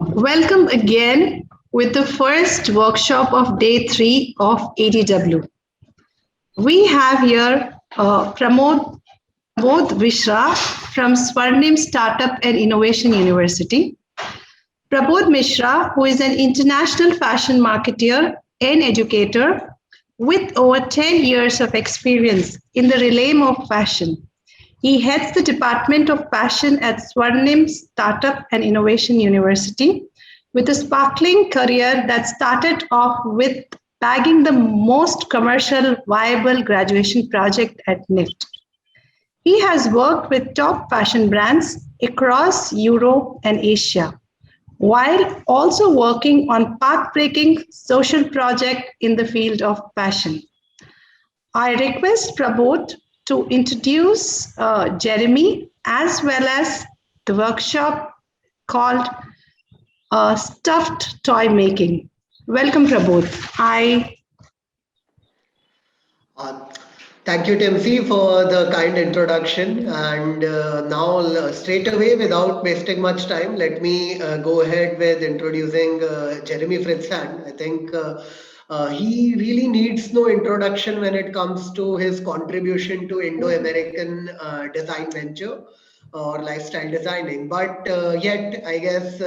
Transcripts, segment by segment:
Welcome again with the first workshop of day 3 of ADW. We have here Pramod Mishra from Swarnim Startup and Innovation University. Pramod Mishra, who is an international fashion marketer and educator with over 10 years of experience in the realm of fashion. He heads the Department of Fashion at Swarnim Startup and Innovation University with a sparkling career that started off with bagging the most commercial viable graduation project at NIFT. He has worked with top fashion brands across Europe and Asia, while also working on path-breaking social projects in the field of fashion. I request Prabodh to introduce Jeremy as well as the workshop called Stuffed Toy Making. Welcome, Prabodh. Uh, Thank you, Timothy, for the kind introduction. And now, straight away, without wasting much time, let me go ahead with introducing Jeremy Fritzhand. I think he really needs no introduction when it comes to his contribution to Indo-American design venture or lifestyle designing. But yet, I guess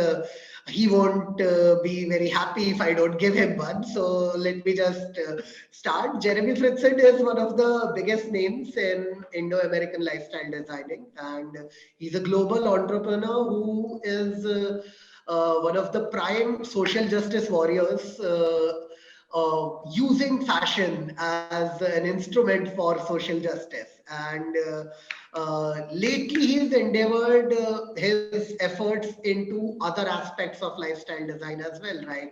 he won't be very happy if I don't give him one. So let me just start. Jeremy Fritzhand is one of the biggest names in Indo-American lifestyle designing, and he's a global entrepreneur who is one of the prime social justice warriors. Using fashion as an instrument for social justice. And lately, he's endeavored his efforts into other aspects of lifestyle design as well, right?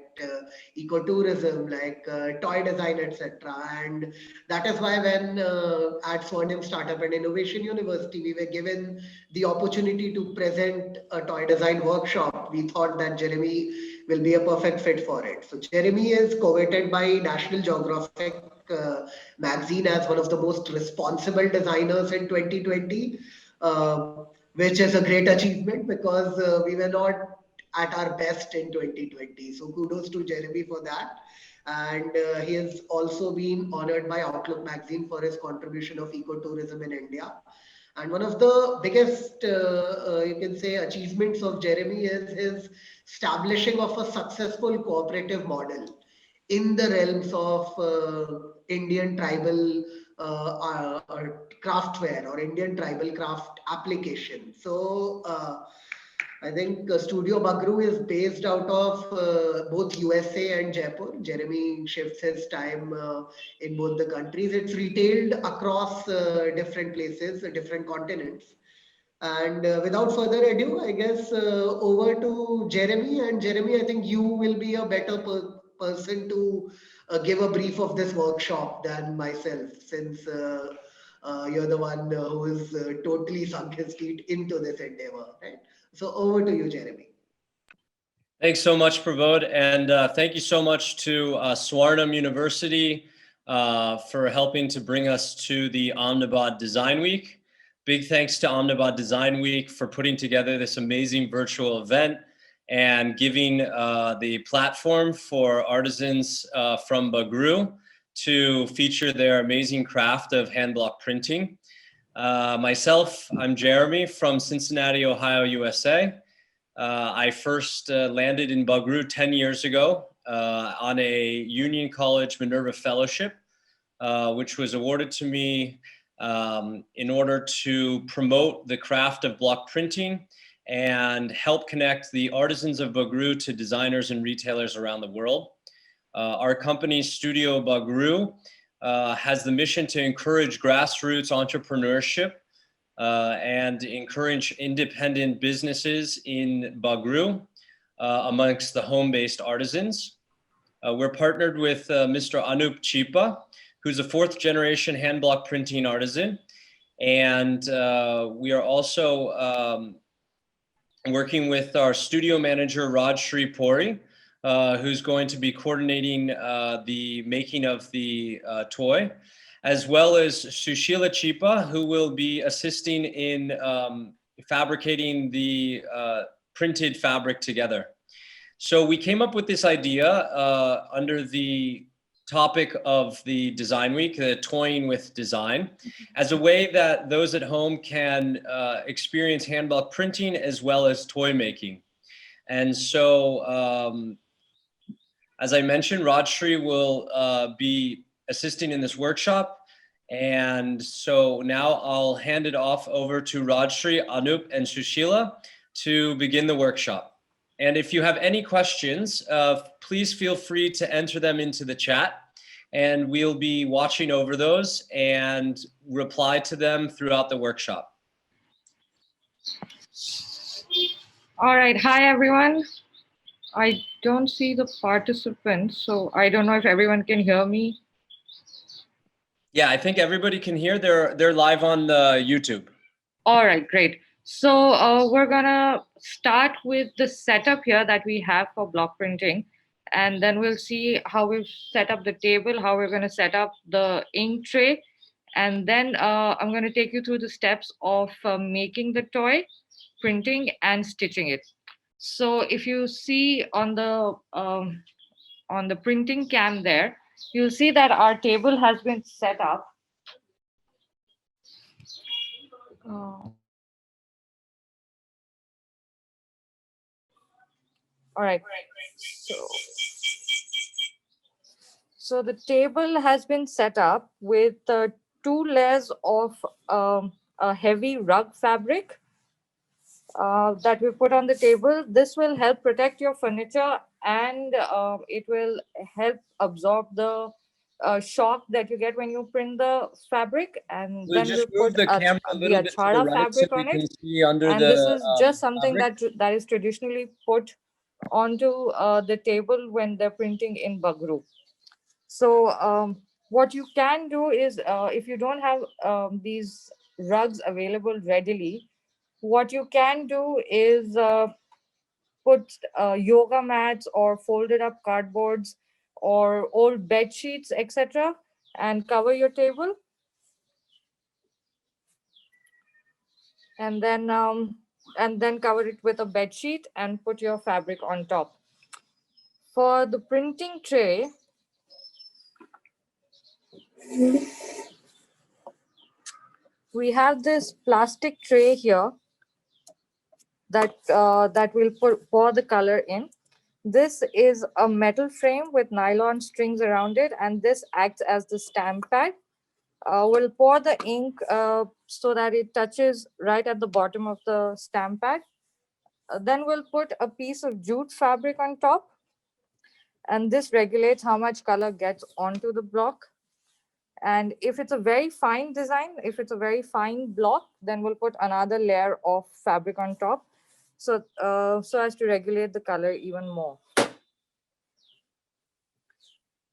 Ecotourism, like toy design, etc. And that is why when at Swarnim Startup and Innovation University, we were given the opportunity to present a toy design workshop, we thought that Jeremy will be a perfect fit for it. So Jeremy is coveted by National Geographic magazine as one of the most responsible designers in 2020, which is a great achievement because we were not at our best in 2020. So kudos to Jeremy for that. And he has also been honored by Outlook magazine for his contribution of ecotourism in India. And one of the biggest, you can say, achievements of Jeremy is his establishing of a successful cooperative model in the realms of Indian tribal craftware or Indian tribal craft application. So I think Studio Bagru is based out of both USA and Jaipur. Jeremy shifts his time in both the countries. It's retailed across different places, different continents. And without further ado, I guess over to Jeremy. And Jeremy, I think you will be a better person to give a brief of this workshop than myself, since you're the one who is totally sunk his teeth into this endeavor, right? So over to you, Jeremy. Thanks so much, Prabodh, and thank you so much to Swarnim University for helping to bring us to the Ahmedabad Design Week. Big thanks to Ahmedabad Design Week for putting together this amazing virtual event and giving the platform for artisans from Bagru to feature their amazing craft of hand block printing. Myself, I'm Jeremy from Cincinnati, Ohio, USA. I first landed in Bagru 10 years ago on a Union College Minerva Fellowship, which was awarded to me in order to promote the craft of block printing and help connect the artisans of Bagru to designers and retailers around the world. Our company, Studio Bagru, has the mission to encourage grassroots entrepreneurship and encourage independent businesses in Bagru amongst the home-based artisans. We're partnered with Mr. Anup Chipa, who's a fourth-generation hand block printing artisan. And we are also working with our studio manager, Raj Shripuri, who's going to be coordinating the making of the toy, as well as Sushila Chipa, who will be assisting in fabricating the printed fabric together. So we came up with this idea under the topic of the Design Week, Toying with Design, as a way that those at home can experience handblock printing as well as toy making. And so, as I mentioned, Rajshri will be assisting in this workshop. And so now I'll hand it off over to Rajshri, Anup, and Sushila to begin the workshop. And if you have any questions, please feel free to enter them into the chat, and we'll be watching over those and reply to them throughout the workshop. All right, hi everyone. I don't see the participants, so I don't know if everyone can hear me. Yeah, I think everybody can hear. They're live on the YouTube. All right, great. So we're gonna start with the setup here that we have for block printing, and then we'll see how we've set up the table, how we're gonna set up the ink tray, and then I'm gonna take you through the steps of making the toy, printing, and stitching it. So if you see on the printing cam there, you'll see that our table has been set up. All right. So the table has been set up with 2 layers of a heavy rug fabric that we put on the table. This will help protect your furniture, and it will help absorb the shock that you get when you print the fabric. And We'll then just we'll move put the camera a the little bit to the achara right so fabric we on can it. see under And the this is just something fabric. that is traditionally put onto the table when they're printing in Bagru. So what you can do is, if you don't have these rugs available readily, what you can do is put yoga mats or folded up cardboards or old bed sheets, etc., and cover your table. And then cover it with a bed sheet and put your fabric on top. For the printing tray, we have this plastic tray here that will pour the color in. This is a metal frame with nylon strings around it, and this acts as the stamp pad. We'll pour the ink so that it touches right at the bottom of the stamp pad. Then we'll put a piece of jute fabric on top, and this regulates how much color gets onto the block. And if it's a very fine design, if it's a very fine block, then we'll put another layer of fabric on top, so as to regulate the color even more.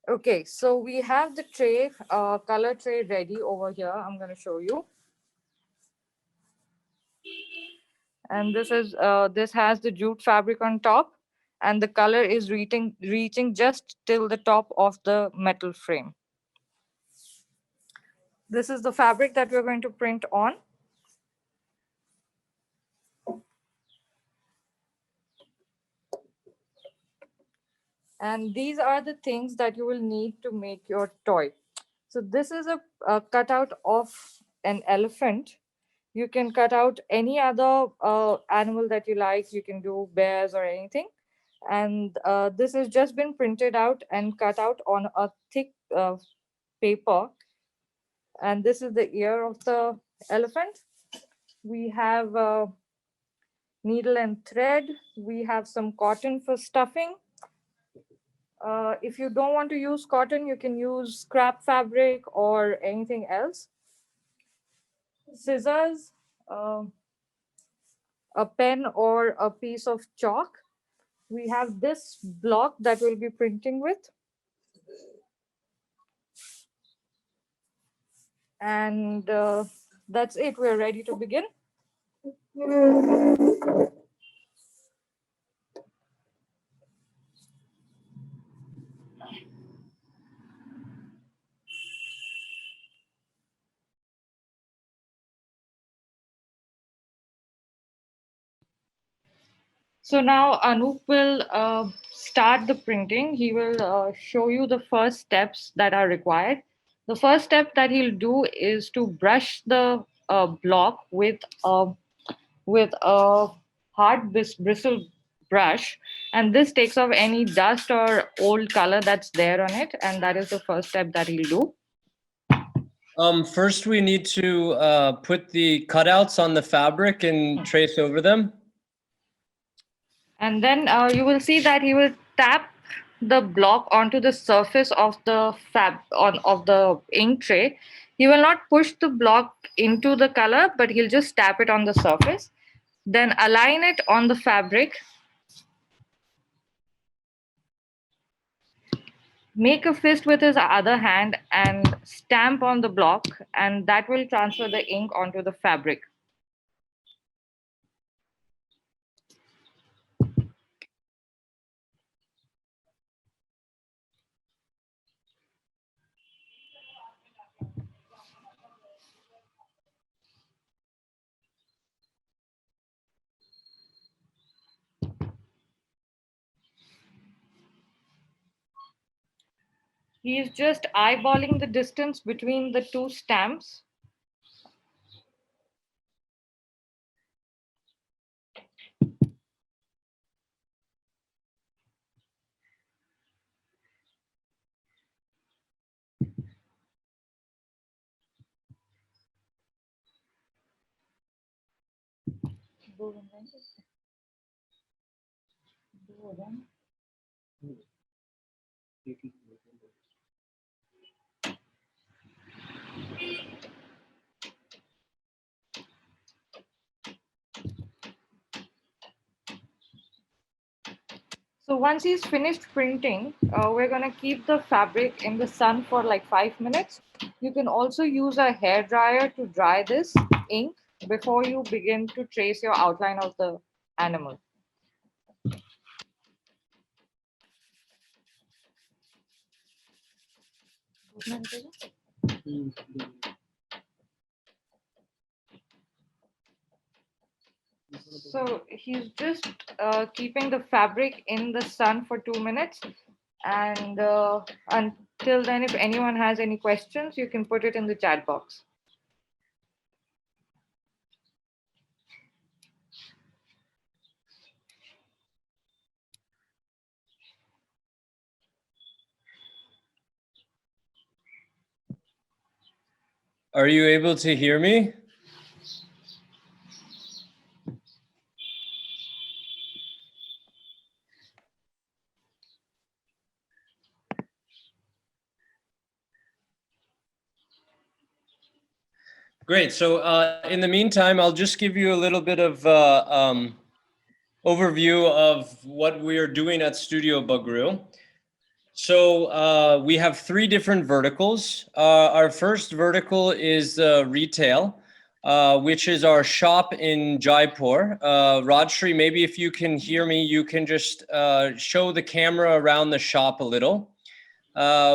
Okay, so we have the tray, color tray ready over here. I'm going to show you. And this has the jute fabric on top, and the color is reaching just till the top of the metal frame. This is the fabric that we're going to print on. And these are the things that you will need to make your toy. So this is a cutout of an elephant. You can cut out any other animal that you like. You can do bears or anything. And this has just been printed out and cut out on a thick paper. And this is the ear of the elephant. We have needle and thread. We have some cotton for stuffing. If you don't want to use cotton, you can use scrap fabric or anything else. Scissors, a pen or a piece of chalk. We have this block that we'll be printing with. And that's it. We're ready to begin. So now Anup will start the printing. He will show you the first steps that are required. The first step that he'll do is to brush the block with a hard bristle brush, and this takes off any dust or old color that's there on it, and that is the first step that he'll do. First, we need to put the cutouts on the fabric and trace over them. And then you will see that he will tap the block onto the surface of the of the ink tray. He will not push the block into the color, but he'll just tap it on the surface. Then align it on the fabric. Make a fist with his other hand and stamp on the block, and that will transfer the ink onto the fabric. He is just eyeballing the distance between the two stamps. So once he's finished printing, we're going to keep the fabric in the sun for like 5 minutes. You can also use a hair dryer to dry this ink before you begin to trace your outline of the animal. So he's just keeping the fabric in the sun for 2 minutes. And until then, if anyone has any questions, you can put it in the chat box. Are you able to hear me? Great. So in the meantime, I'll just give you a little bit of overview of what we're doing at Studio Bagru. So we have 3 different verticals. Our first vertical is retail, which is our shop in Jaipur. Rajshri, maybe if you can hear me, you can just show the camera around the shop a little.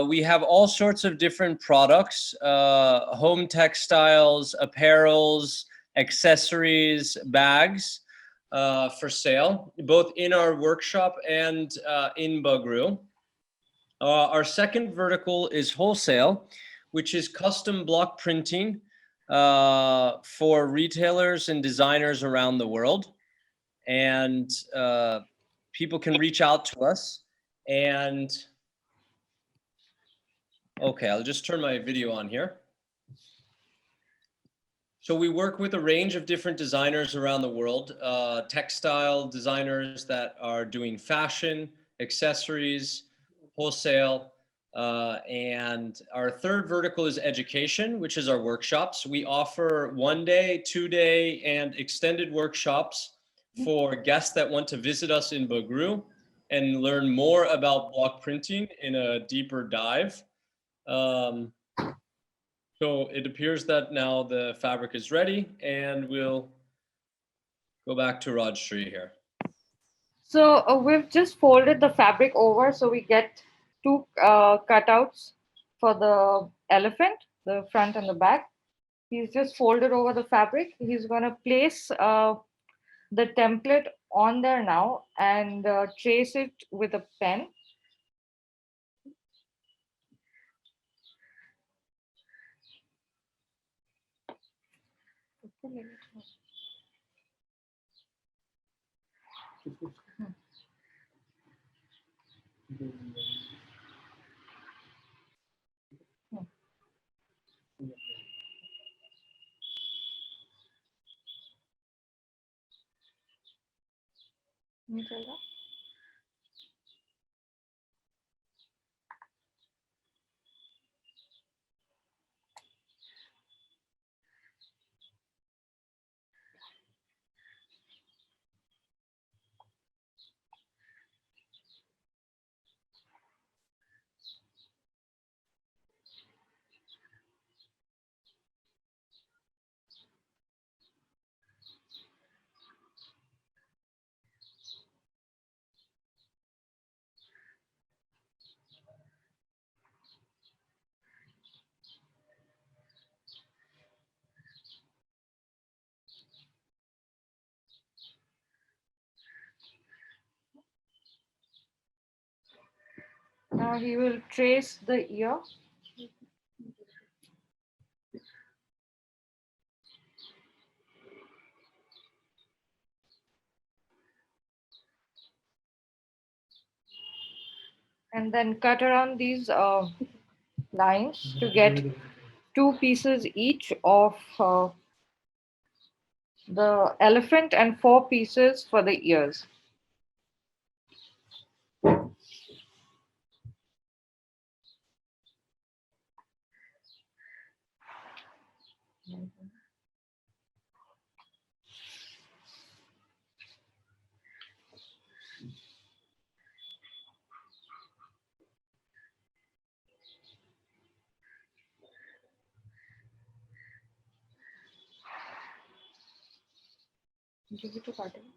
We have all sorts of different products, home textiles, apparels, accessories, bags for sale, both in our workshop and in Bagru. Our second vertical is wholesale, which is custom block printing for retailers and designers around the world. And people can reach out to us. And okay, I'll just turn my video on here. So we work with a range of different designers around the world, textile designers that are doing fashion, accessories, wholesale, and our third vertical is education, which is our workshops. We offer 1-day, 2-day, and extended workshops for guests that want to visit us in Bagru and learn more about block printing in a deeper dive. So it appears that now the fabric is ready, and we'll go back to Rajshri here. So we've just folded the fabric over, so we get 2 cutouts for the elephant, the front and the back. He's just folded over the fabric. He's going to place the template on there now and trace it with a pen. नहीं चल रहा? Now he will trace the ear. And then cut around these lines to get 2 pieces each of the elephant and 4 pieces for the ears. Give it to cutting.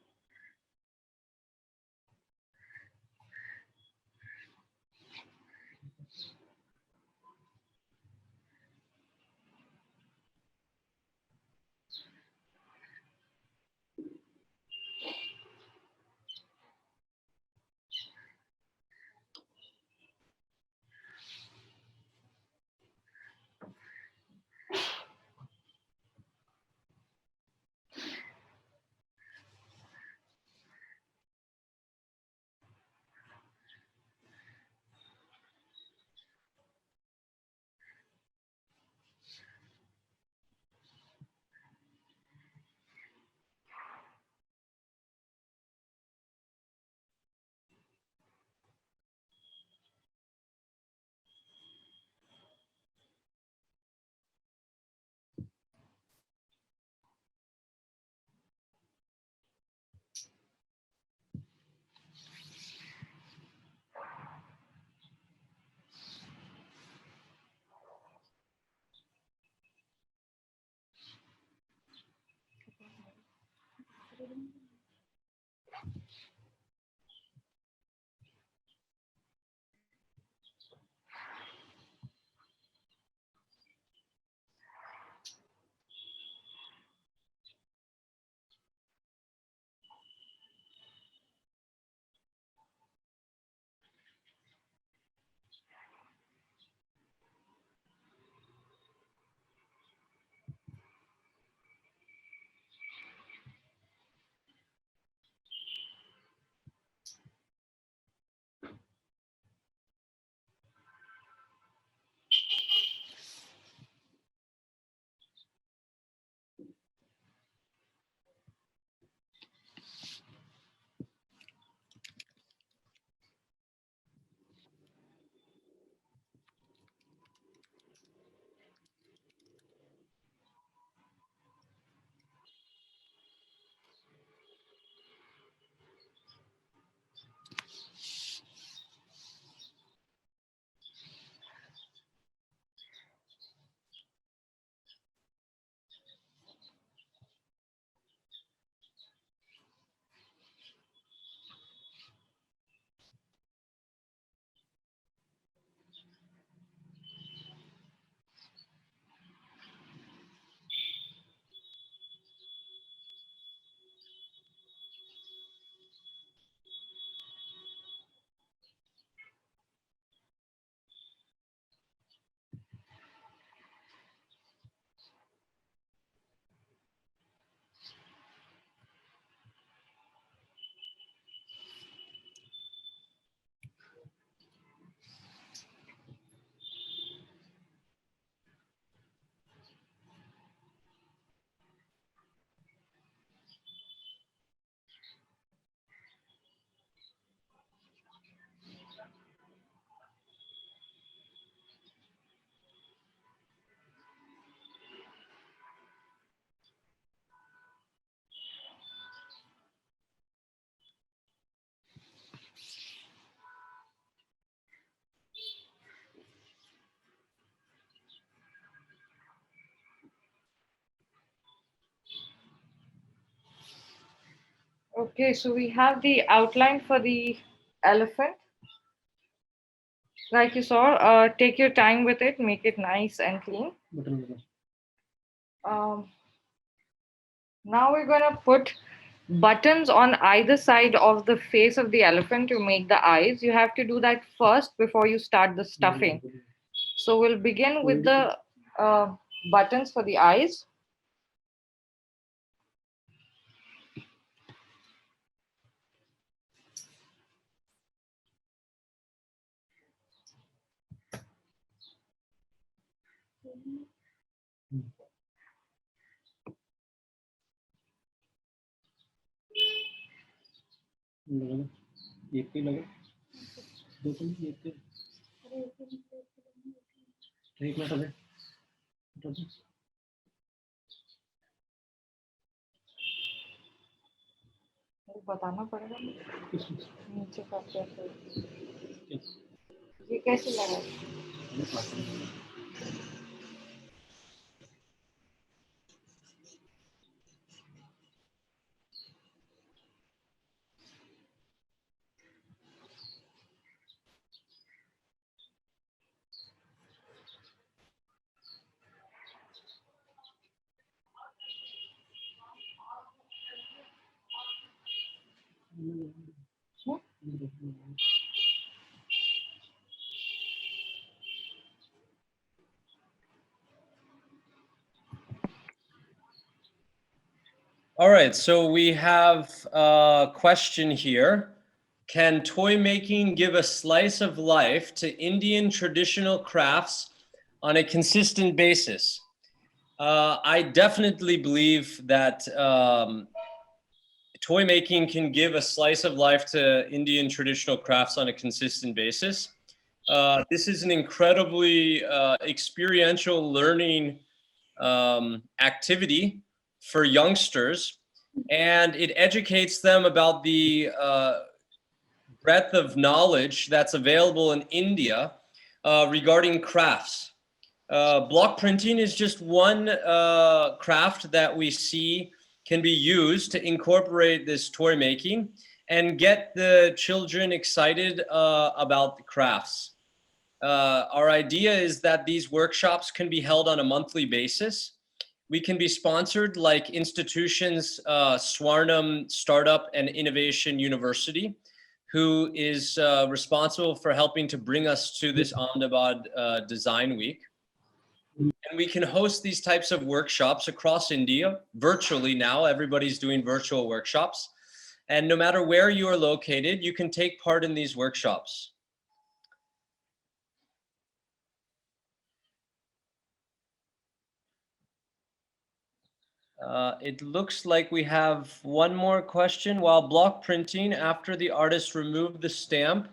Okay, so we have the outline for the elephant. Like you saw, take your time with it, make it nice and clean. Now we're gonna put buttons on either side of the face of the elephant to make the eyes. You have to do that first before you start the stuffing. So we'll begin with the buttons for the eyes. बताना पड़ेगा नीचे का कैसे ये कैसे लगा All right, so we have a question here. Can toy making give a slice of life to Indian traditional crafts on a consistent basis? I definitely believe that toy making can give a slice of life to Indian traditional crafts on a consistent basis. This is an incredibly experiential learning activity for youngsters, and it educates them about the breadth of knowledge that's available in India regarding crafts. Block printing is just one craft that we see can be used to incorporate this toy making and get the children excited about the crafts. Our idea is that these workshops can be held on a monthly basis. We can be sponsored like institutions, Swarnam Startup and Innovation University, who is responsible for helping to bring us to this Ahmedabad Design Week. And we can host these types of workshops across India virtually now. Everybody's doing virtual workshops. And no matter where you are located, you can take part in these workshops. It looks like we have one more question. While block printing, after the artist removed the stamp,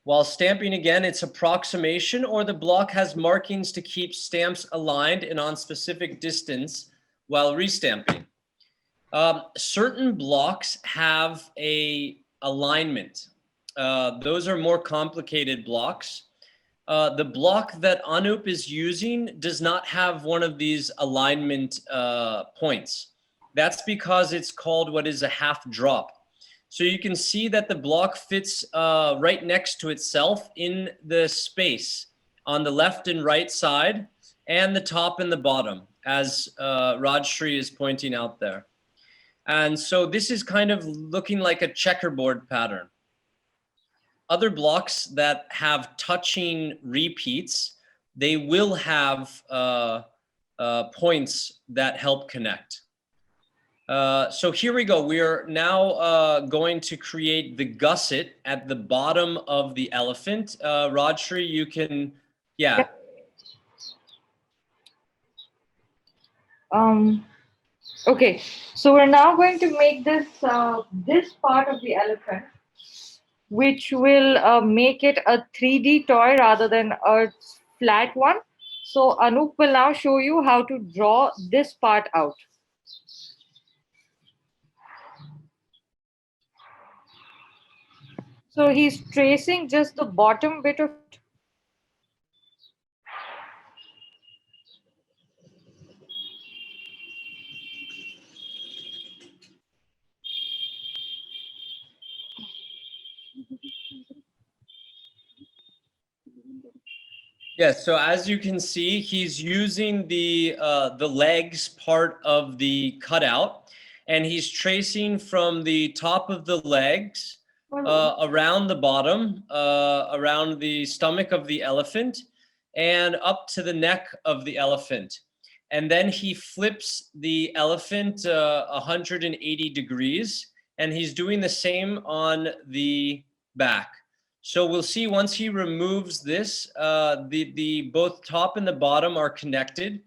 while stamping again, it's approximation, or the block has markings to keep stamps aligned and on specific distance while restamping. Certain blocks have a alignment. Those are more complicated blocks. The block that Anup is using does not have one of these alignment points. That's because it's called what is a half drop. So you can see that the block fits right next to itself in the space on the left and right side and the top and the bottom, as Rajshri is pointing out there. And so this is kind of looking like a checkerboard pattern. Other blocks that have touching repeats, they will have points that help connect. So here we go. We are now going to create the gusset at the bottom of the elephant. Rajshri, you can, yeah. Okay, so we're now going to make this this part of the elephant, which will make it a 3D toy rather than a flat one. So Anup will now show you how to draw this part out. So he's tracing just the bottom bit of it. Yes, so as you can see, he's using the legs part of the cutout, and he's tracing from the top of the legs around the bottom, around the stomach of the elephant, and up to the neck of the elephant. And then he flips the elephant 180 degrees, and he's doing the same on the back. So we'll see once he removes this, the both top and the bottom are connected,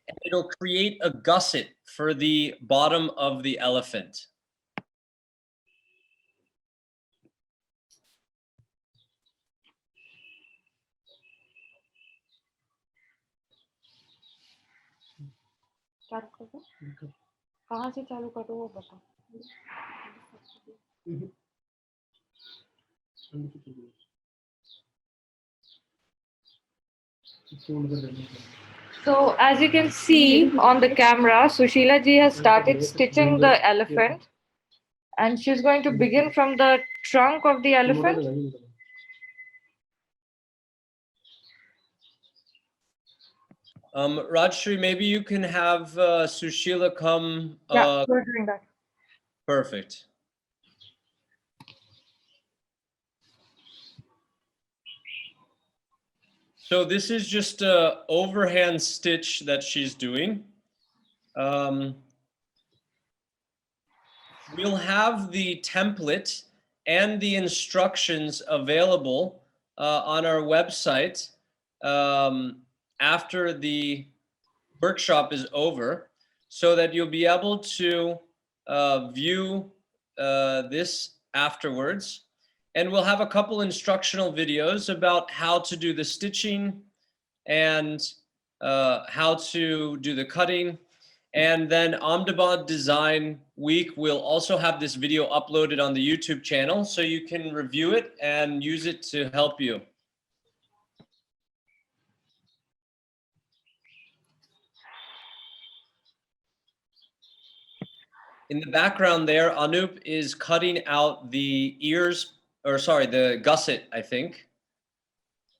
and it'll create a gusset for the bottom of the elephant. कहाँ से चालू करो वो बता. So as you can see on the camera, Sushila ji has started stitching the elephant, and she's going to begin from the trunk of the elephant. Rajshri, maybe you can have Sushila come. Yeah, we're doing that. Perfect. So this is just a overhand stitch that she's doing. We'll have the template and the instructions available on our website after the workshop is over, so that you'll be able to view this afterwards. And we'll have a couple instructional videos about how to do the stitching and how to do the cutting. And then Ahmedabad Design Week will also have this video uploaded on the YouTube channel, so you can review it and use it to help you. In the background there, Anup is cutting out the ears, or sorry, the gusset, I think.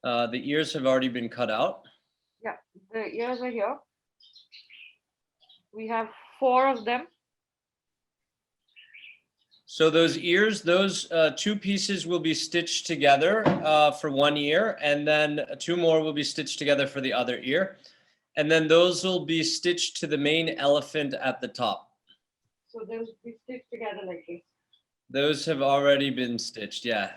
The ears have already been cut out. Yeah, the ears are here. We have 4 of them. So those ears, those 2 pieces will be stitched together for 1 ear, and then 2 more will be stitched together for the other ear. And then those will be stitched to the main elephant at the top. So they'll be stitched together like this. Those have already been stitched, yeah.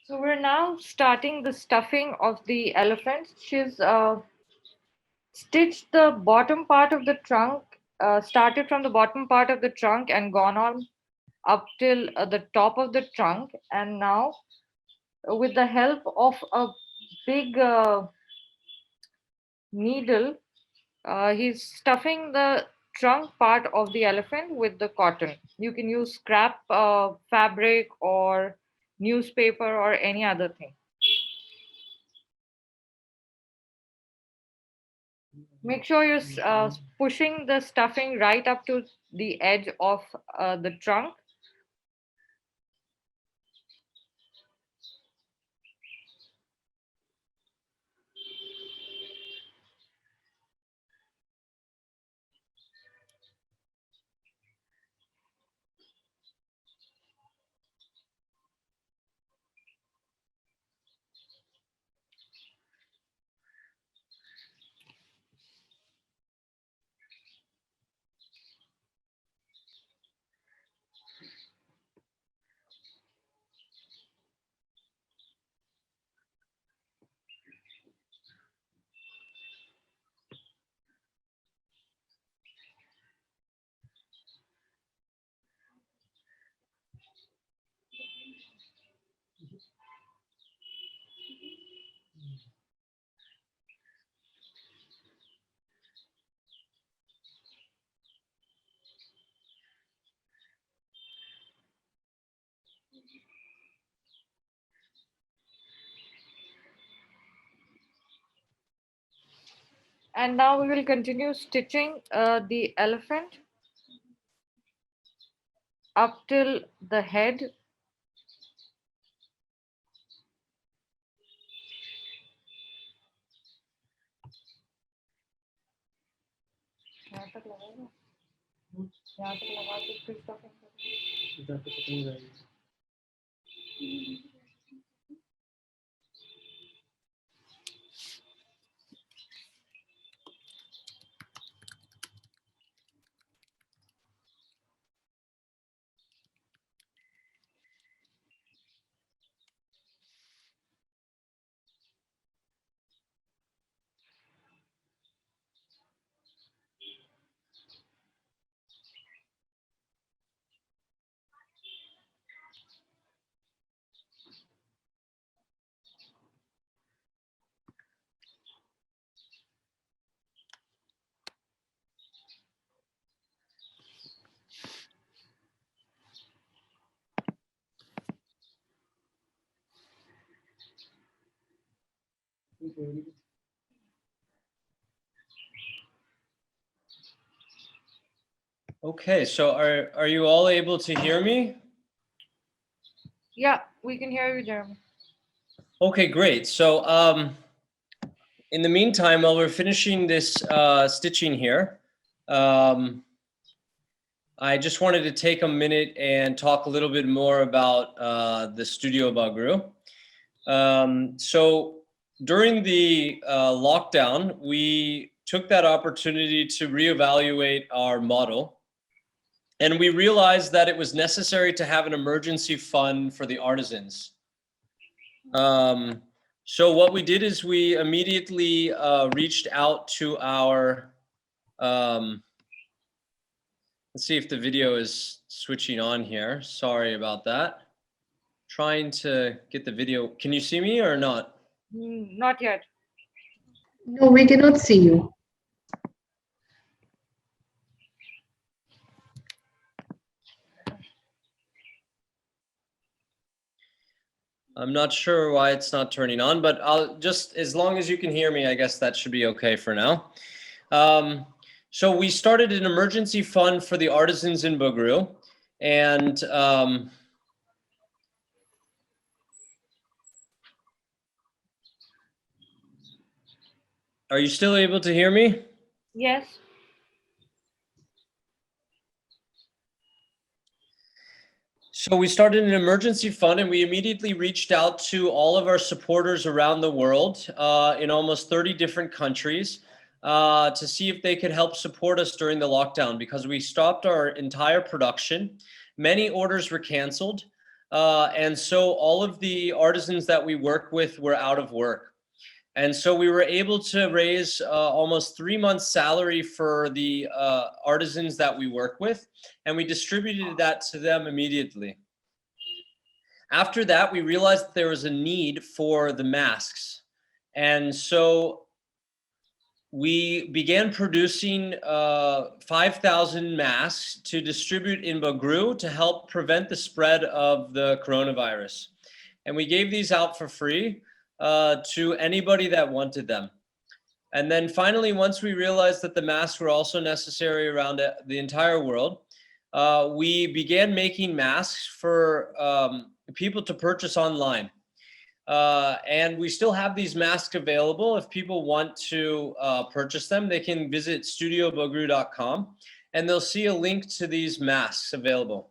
So we're now starting the stuffing of the elephant. She's stitched the bottom part of the trunk, started from the bottom part of the trunk and gone on up till the top of the trunk. And now, with the help of a big needle, he's stuffing the trunk part of the elephant with the cotton. You can use scrap fabric or newspaper or any other thing. Make sure you're pushing the stuffing right up to the edge of the trunk. And now we will continue stitching the elephant up till the head. यहाँ तक लगाएगा? यहाँ तक लगा के फिर stuffing करेंगे। Okay, so are you all able to hear me? Yeah, we can hear you, Jeremy. Okay, great. So in the meantime, while we're finishing this stitching here, I just wanted to take a minute and talk a little bit more about the Studio Bagru. So during the lockdown, we took that opportunity to reevaluate our model. And we realized that it was necessary to have an emergency fund for the artisans. So what we did is we immediately reached out to our, let's see if the video is switching on here. Sorry about that. Trying to get the video. Can you see me or not? Not yet. No, we cannot see you. I'm not sure why it's not turning on, but I'll just, as long as you can hear me, I guess that should be okay for now. So we started an emergency fund for the artisans in Bagru, and are you still able to hear me? Yes. So we started an emergency fund, and we immediately reached out to all of our supporters around the world in almost 30 different countries to see if they could help support us during the lockdown, because we stopped our entire production. Many orders were canceled. And so all of the artisans that we work with were out of work. And so we were able to raise almost 3 months' salary for the artisans that we work with, and we distributed that to them immediately. After that, we realized that there was a need for the masks. And so we began producing 5,000 masks to distribute in Bagru to help prevent the spread of the coronavirus. And we gave these out for free to anybody that wanted them. And then finally, once we realized that the masks were also necessary around the entire world, we began making masks for people to purchase online. And we still have these masks available. If people want to purchase them, they can visit studiobagru.com and they'll see a link to these masks available.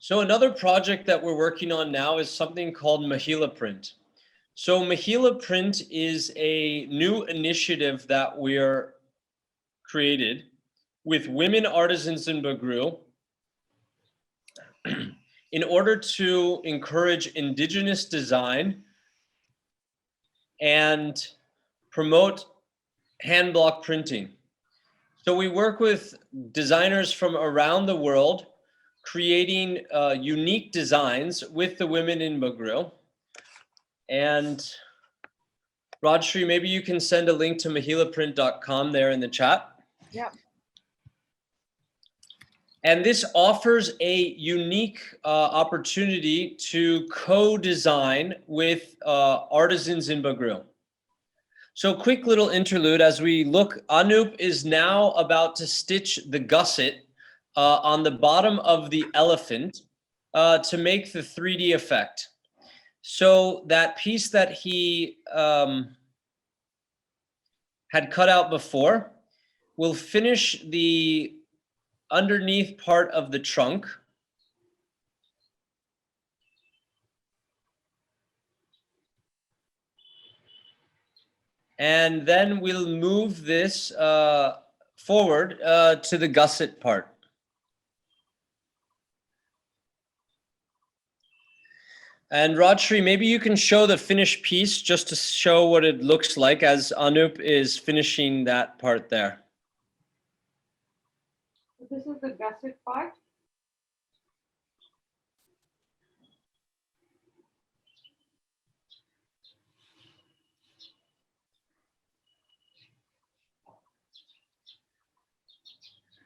So another project that we're working on now is something called Mahila Print. So Mahila Print is a new initiative that we're created with women artisans in Bagru in order to encourage indigenous design and promote hand block printing. So we work with designers from around the world, creating unique designs with the women in Bagru. And Rajshri, maybe you can send a link to mahilaprint.com there in the chat. Yeah. And this offers a unique opportunity to co-design with artisans in Bagru. So quick little interlude as we look, Anup is now about to stitch the gusset on the bottom of the elephant to make the 3D effect. So that piece that he had cut out before will finish the underneath part of the trunk. And then we'll move this forward to the gusset part. And Rajshri, maybe you can show the finished piece just to show what it looks like as Anup is finishing that part there. This is the gusset part.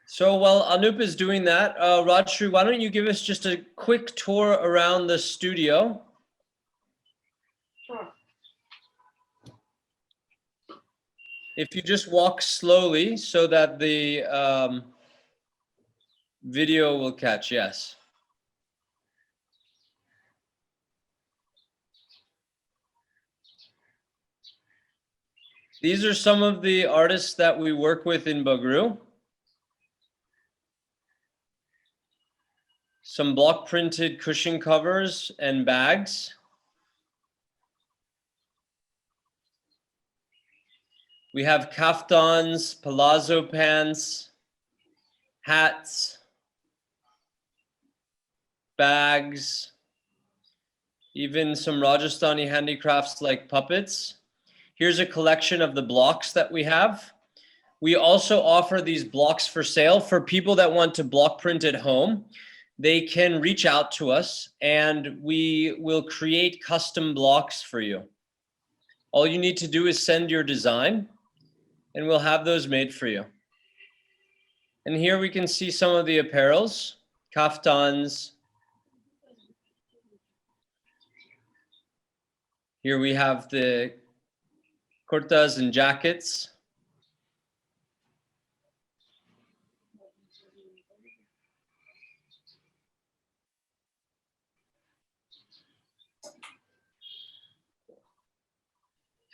So while Anup is doing that, Rajshri, why don't you give us just a quick tour around the studio? Sure. If you just walk slowly so that the video will catch, yes. These are some of the artists that we work with in Bagru. Some block printed cushion covers and bags. We have kaftans, palazzo pants, hats, bags, even some Rajasthani handicrafts like puppets. Here's a collection of the blocks that we have. We also offer these blocks for sale for people that want to block print at home. They can reach out to us and we will create custom blocks for you. All you need to do is send your design and we'll have those made for you. And here we can see some of the apparels, kaftans. Here we have the kurtas and jackets.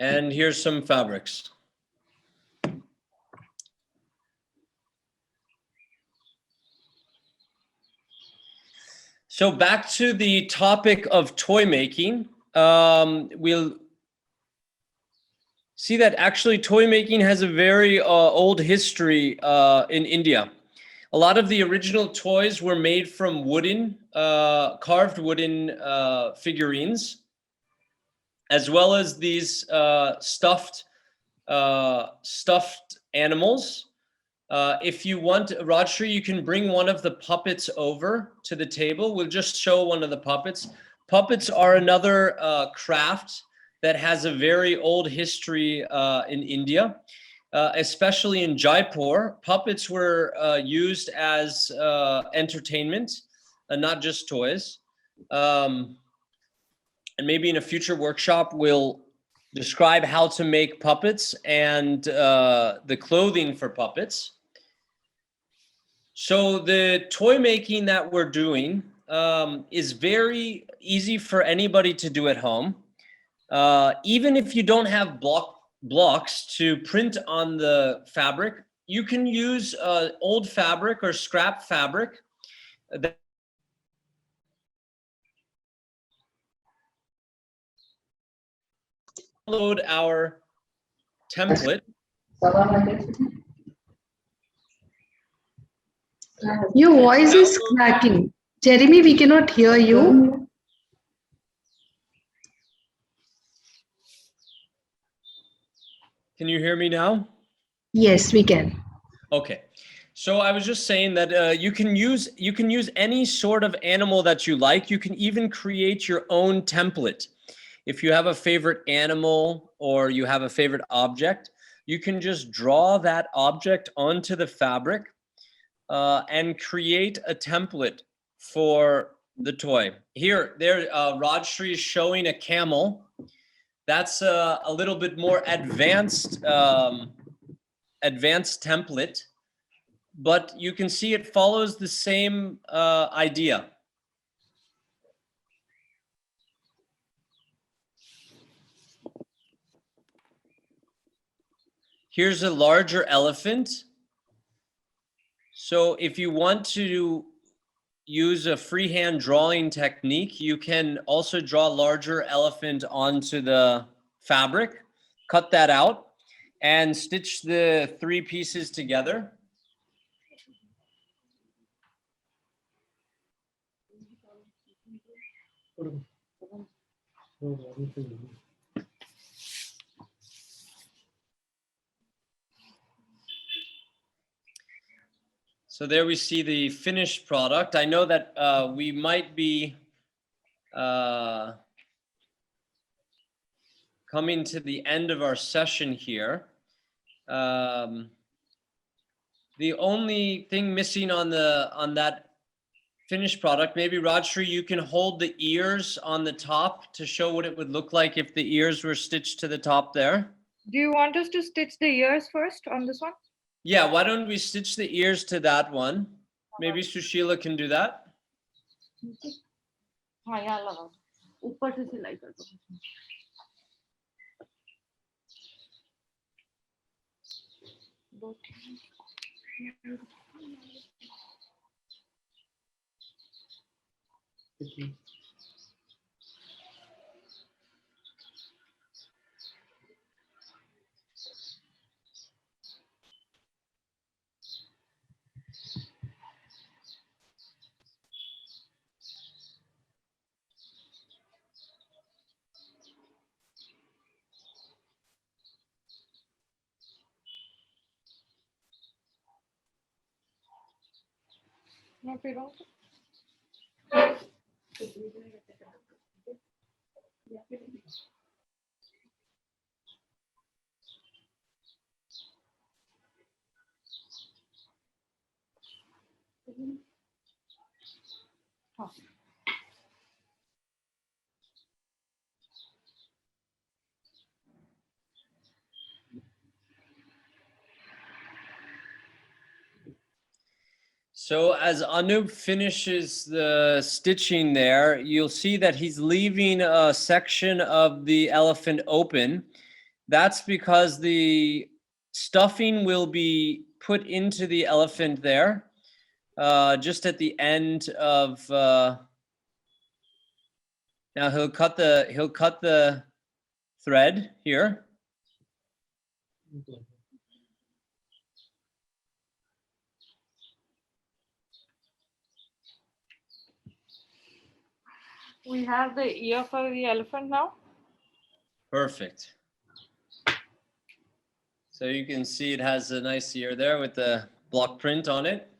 And here's some fabrics. So back to the topic of toy making, we'll see that actually toy making has a very old history in India. A lot of the original toys were made from wooden, carved wooden figurines, as well as these stuffed animals. If you want, Rajshri, you can bring one of the puppets over to the table. We'll just show one of the puppets. Puppets are another craft that has a very old history in India, especially in Jaipur. Puppets were used as entertainment, not just toys. And maybe in a future workshop, we'll describe how to make puppets and the clothing for puppets. So the toy making that we're doing is very easy for anybody to do at home. Even if you don't have blocks to print on the fabric, you can use old fabric or scrap fabric. Download our template. Your voice is cracking. Jeremy, we cannot hear you. Can you hear me now? Yes, we can. Okay. So I was just saying that you can use any sort of animal that you like. You can even create your own template. If you have a favorite animal or you have a favorite object, you can just draw that object onto the fabric, and create a template for the toy. Here, there, Rajshri is showing a camel. That's a little bit more advanced, advanced template, but you can see it follows the same idea. Here's a larger elephant. So if you want to use a freehand drawing technique, you can also draw a larger elephant onto the fabric, cut that out, and stitch the 3 pieces together. So there we see the finished product. I know that we might be coming to the end of our session here. The only thing missing on that finished product, maybe Rajshri, you can hold the ears on the top to show what it would look like if the ears were stitched to the top there. Do you want us to stitch the ears first on this one? Yeah, why don't we stitch the ears to that one? Maybe Sushila can do that. हाँ यहाँ लगाओ ऊपर से सिलाई कर दो मैं फिर हाँ So as Anup finishes the stitching there, you'll see that he's leaving a section of the elephant open. That's because the stuffing will be put into the elephant there, just at the end of. Now he'll cut the thread here. we have the ear for the elephant now. Perfect. So you can see it has a nice ear there with the block print on it.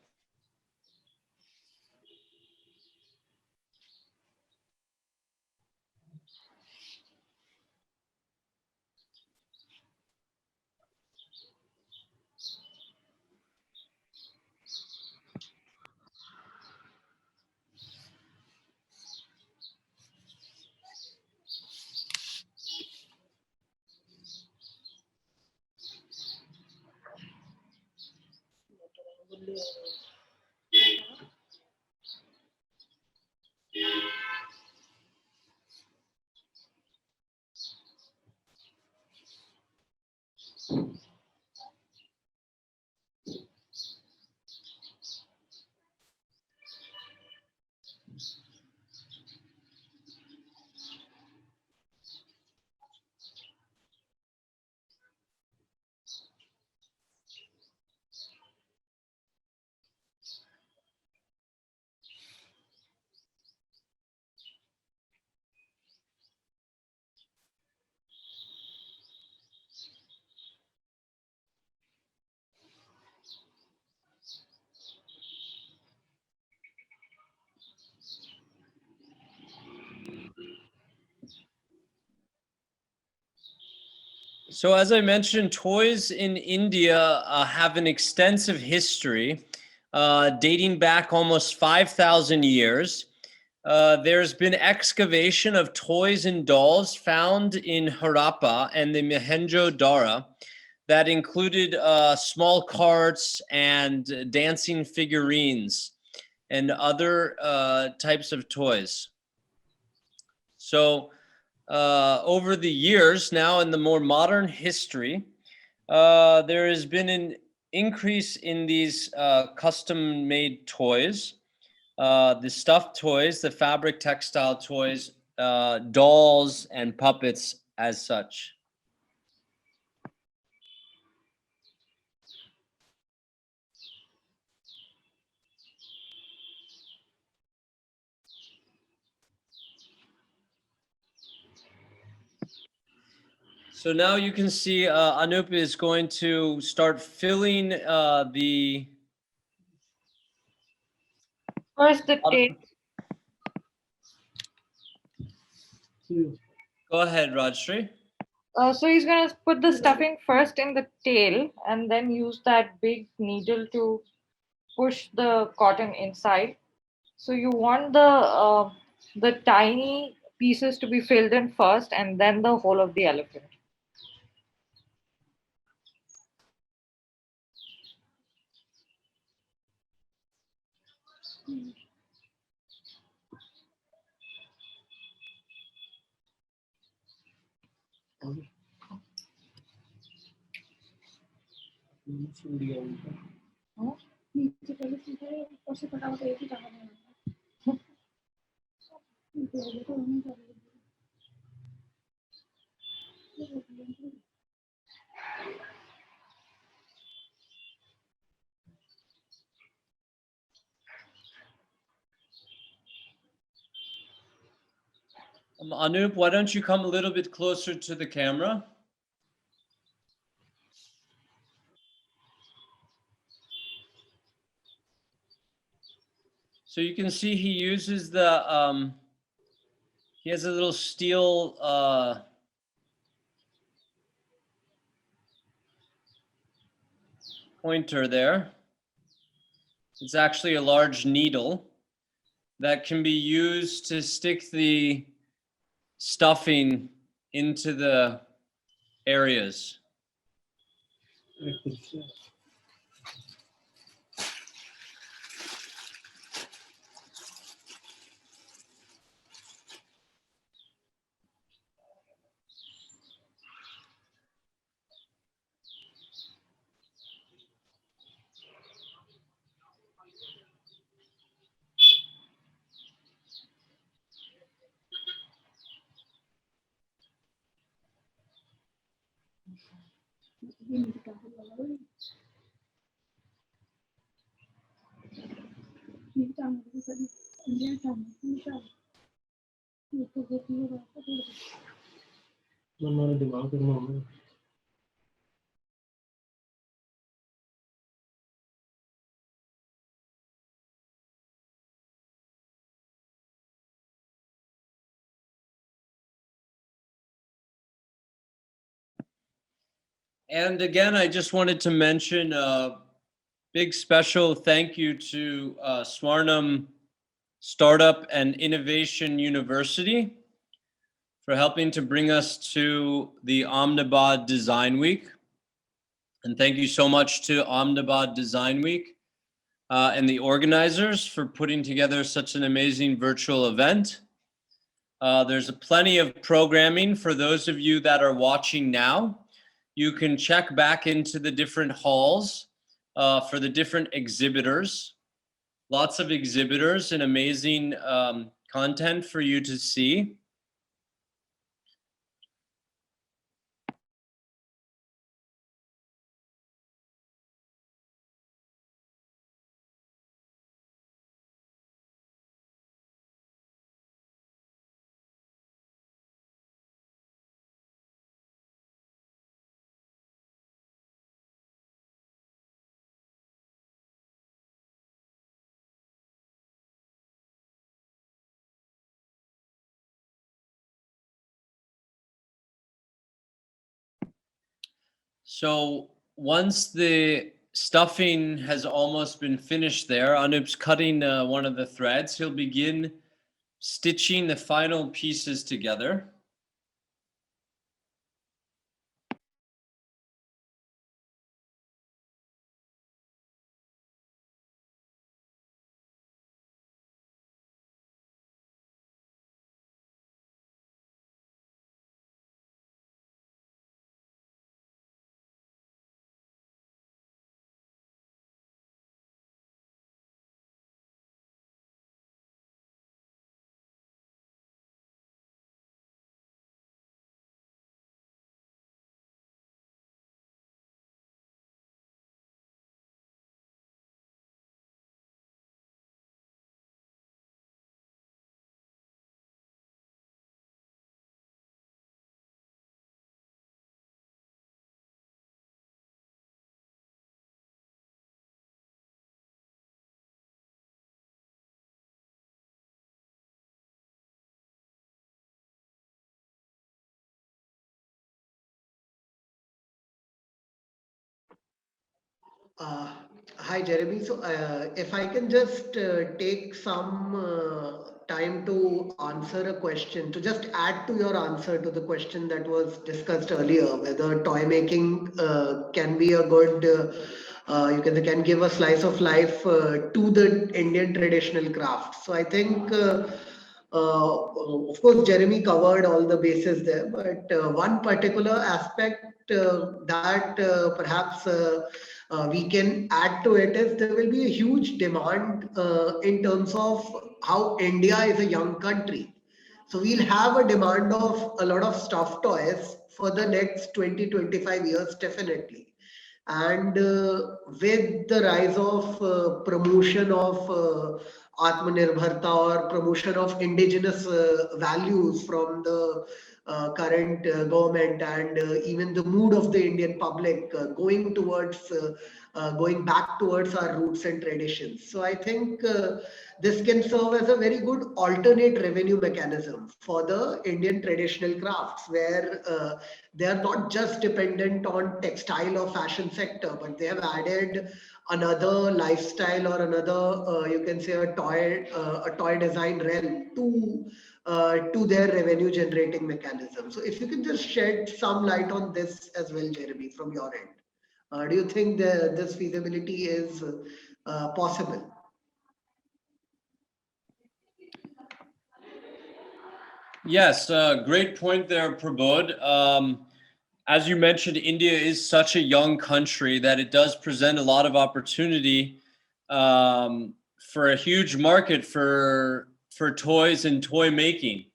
So as I mentioned, toys in India have an extensive history. dating back almost 5,000 years. There's been excavation of toys and dolls found in Harappa and the Mohenjo-Daro that included small carts and dancing figurines and other types of toys. So over the years now, in the more modern history, there has been an increase in these custom-made toys, the stuffed toys, the fabric textile toys, dolls, and puppets as such. So now you can see Anup is going to start filling the... First, the tail. Go ahead, Rajshri. So he's going to put the stuffing first in the tail and then use that big needle to push the cotton inside. So you want the tiny pieces to be filled in first and then the whole of the elephant. Anup, why don't you come a little bit closer to the camera? So you can see he uses the, he has a little steel pointer there. It's actually a large needle that can be used to stick the stuffing into the areas. And again, I just wanted to mention a big special thank you to Swarnam Startup and Innovation University for helping to bring us to the Ahmedabad Design Week. And thank you so much to Ahmedabad Design Week and the organizers for putting together such an amazing virtual event. There's plenty of programming for those of you that are watching now. You can check back into the different halls for the different exhibitors. Lots of exhibitors and amazing content for you to see. So once the stuffing has almost been finished there. Anup's cutting one of the threads. He'll begin stitching the final pieces together. Uh, Hi, Jeremy. So, if I can just take some time to answer a question, to just add to your answer to the question that was discussed earlier, whether toy making can be a good, can give a slice of life to the Indian traditional craft. So, I think. Of course, Jeremy covered all the bases there, but one particular aspect that perhaps we can add to it is there will be a huge demand in terms of how India is a young country. So we'll have a demand of a lot of stuffed toys for the next 20-25 years, definitely. And with the rise of promotion of Atmanirbharta or promotion of indigenous values from the current government and even the mood of the Indian public going back towards our roots and traditions. So I think this can serve as a very good alternate revenue mechanism for the Indian traditional crafts, where they are not just dependent on textile or fashion sector, but they have added another lifestyle or another, you can say, a toy design realm to their revenue generating mechanism. So if you can just shed some light on this as well, Jeremy, from your end. Do you think this feasibility is possible? Yes, great point there, Prabodh. As you mentioned, India is such a young country that it does present a lot of opportunity for a huge market for toys and toy making.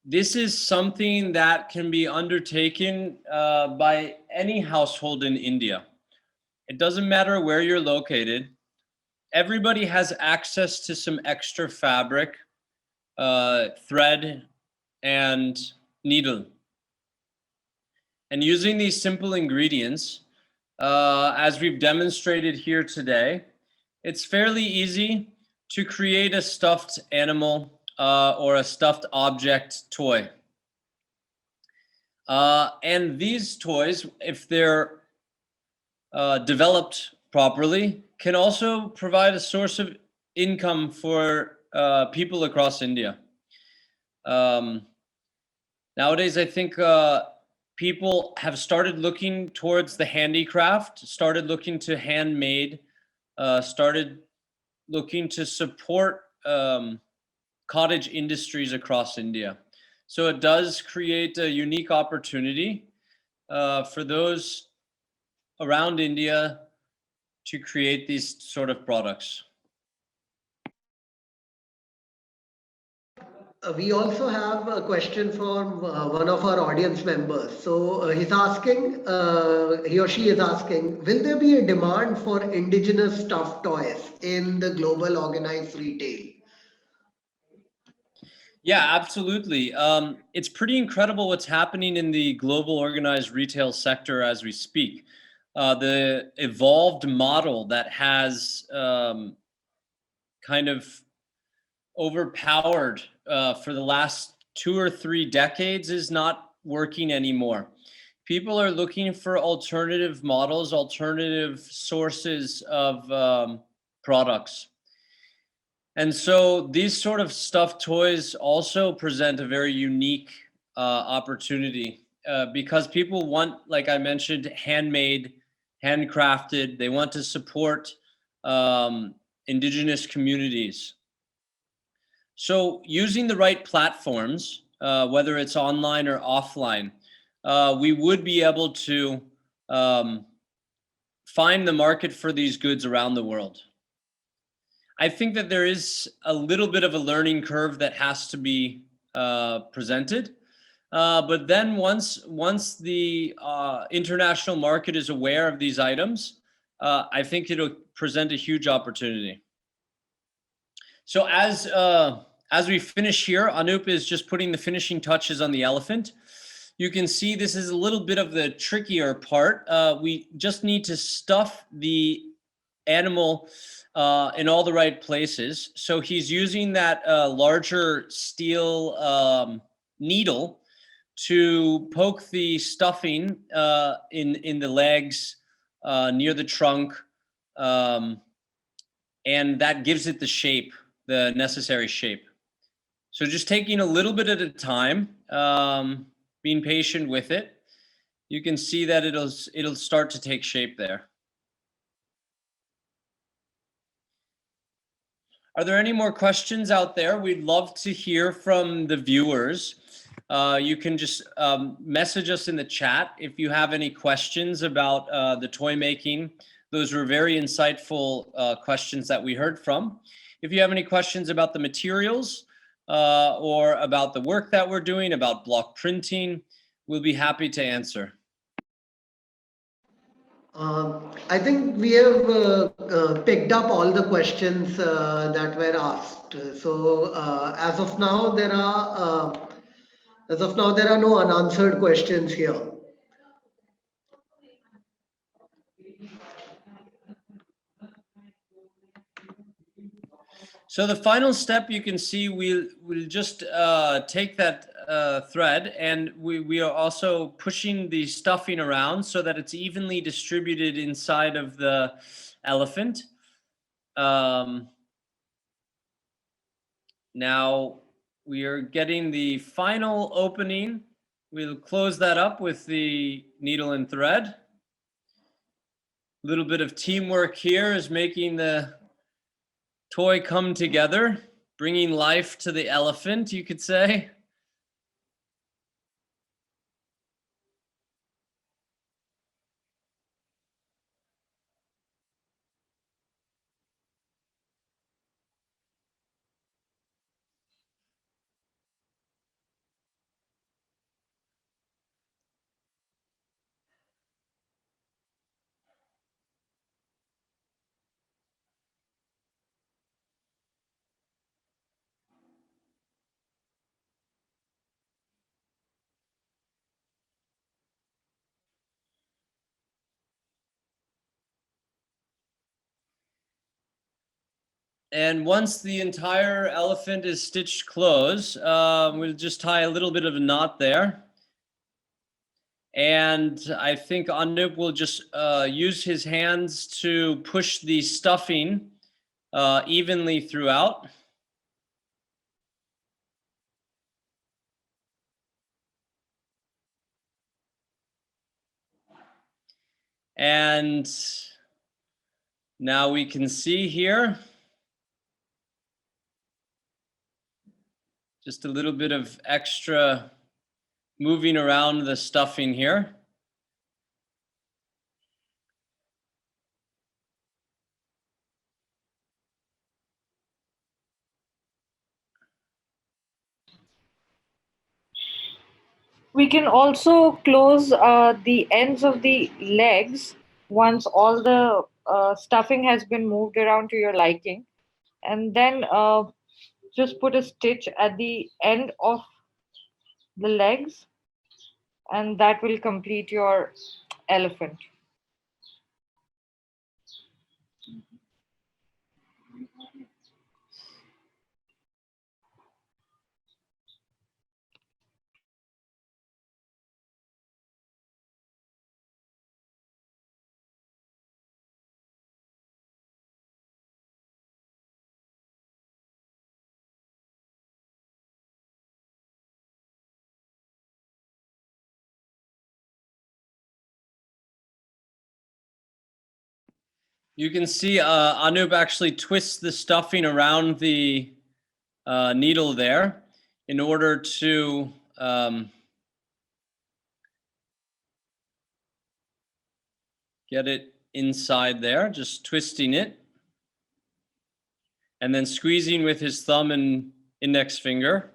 This is something that can be undertaken by any household in India. It doesn't matter where you're located. Everybody has access to some extra fabric, thread, and needle. And using these simple ingredients, as we've demonstrated here today, it's fairly easy to create a stuffed animal or a stuffed object toy. And these toys, if they're developed properly, can also provide a source of income for people across India. Nowadays, I think people have started looking towards the handicraft, started looking to handmade, started looking to support cottage industries across India. So it does create a unique opportunity for those around India to create these sort of products. We also have a question from one of our audience members. So he's asking, he or she is asking, will there be a demand for indigenous stuffed toys in the global organized retail? Yeah, absolutely. It's pretty incredible what's happening in the global organized retail sector as we speak. The evolved model that has kind of overpowered for the last 2 or 3 decades is not working anymore. people are looking for alternative models, alternative sources of products. And so these sort of stuffed toys also present a very unique opportunity because people want, like I mentioned, handmade, handcrafted. They want to support indigenous communities. So using the right platforms, whether it's online or offline, we would be able to find the market for these goods around the world. I think that there is a little bit of a learning curve that has to be presented. But then once the international market is aware of these items, I think it'll present a huge opportunity. So as we finish here, Anup is just putting the finishing touches on the elephant. You can see this is a little bit of the trickier part. We just need to stuff the animal in all the right places. So he's using that larger steel needle to poke the stuffing in the legs, near the trunk, and that gives it the shape, the necessary shape. So just taking a little bit at a time, being patient with it, you can see that it'll start to take shape there. Are there any more questions out there? We'd love to hear from the viewers. You can just message us in the chat if you have any questions about the toy making. Those were very insightful questions that we heard from. If you have any questions about the materials or about the work that we're doing, about block printing, we'll be happy to answer. I think we have picked up all the questions that were asked. So as of now, there are no unanswered questions here. So the final step, you can see we'll just take that thread, and we are also pushing the stuffing around so that it's evenly distributed inside of the elephant. Now we are getting the final opening. We'll close that up with the needle and thread. A little bit of teamwork here is making the toy come together, bringing life to the elephant, you could say. And once the entire elephant is stitched close, we'll just tie a little bit of a knot there. And I think Anup will just use his hands to push the stuffing evenly throughout. And now we can see here just a little bit of extra moving around the stuffing here. We can also close the ends of the legs once all the stuffing has been moved around to your liking, and then just put a stitch at the end of the legs, and that will complete your elephant. You can see Anup actually twists the stuffing around the needle there in order to get it inside there, just twisting it and then squeezing with his thumb and index finger.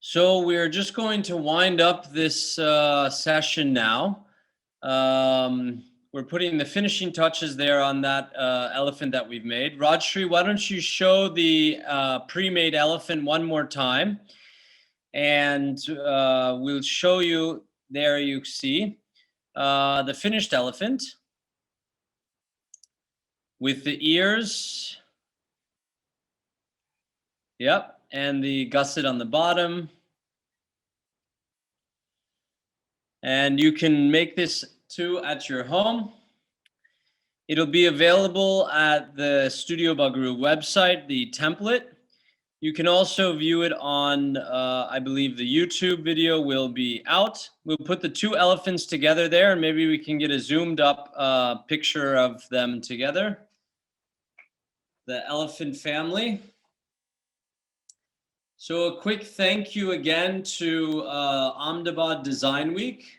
So we're just going to wind up this session now. We're putting the finishing touches there on that elephant that we've made. Rajshri, why don't you show the pre-made elephant one more time? And we'll show you, there you see, the finished elephant with the ears. Yep, and the gusset on the bottom. And you can make this too at your home. It'll be available at the Studio Bagru website, the template. You can also view it on, I believe the YouTube video will be out. We'll put the two elephants together there, and maybe we can get a zoomed up picture of them together. The elephant family. So a quick thank you again to Ahmedabad Design Week,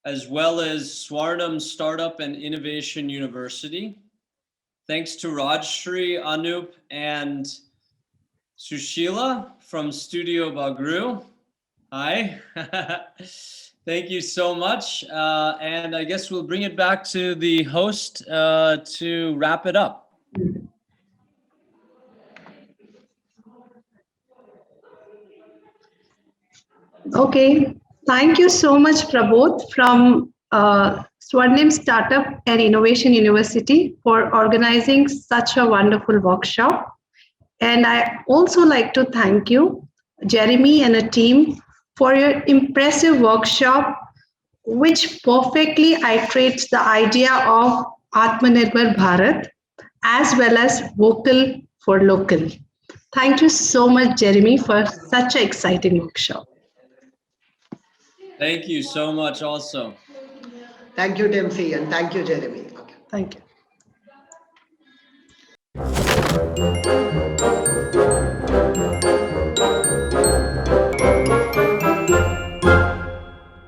as well as Swarnam Startup and Innovation University. Thanks to Rajshri, Anup, and Sushila from Studio Bagru. Hi. Thank you so much. And I guess we'll bring it back to the host to wrap it up. Okay, thank you so much, Prabodh from Swarnim Startup and Innovation University for organizing such a wonderful workshop. And I also like to thank you, Jeremy and a team, for your impressive workshop, which perfectly iterates the idea of Atmanirbhar Bharat as well as vocal for local. Thank you so much, Jeremy, for such an exciting workshop. Thank you so much also. Thank you, Dempsey, and thank you, Jeremy. Okay. Thank you.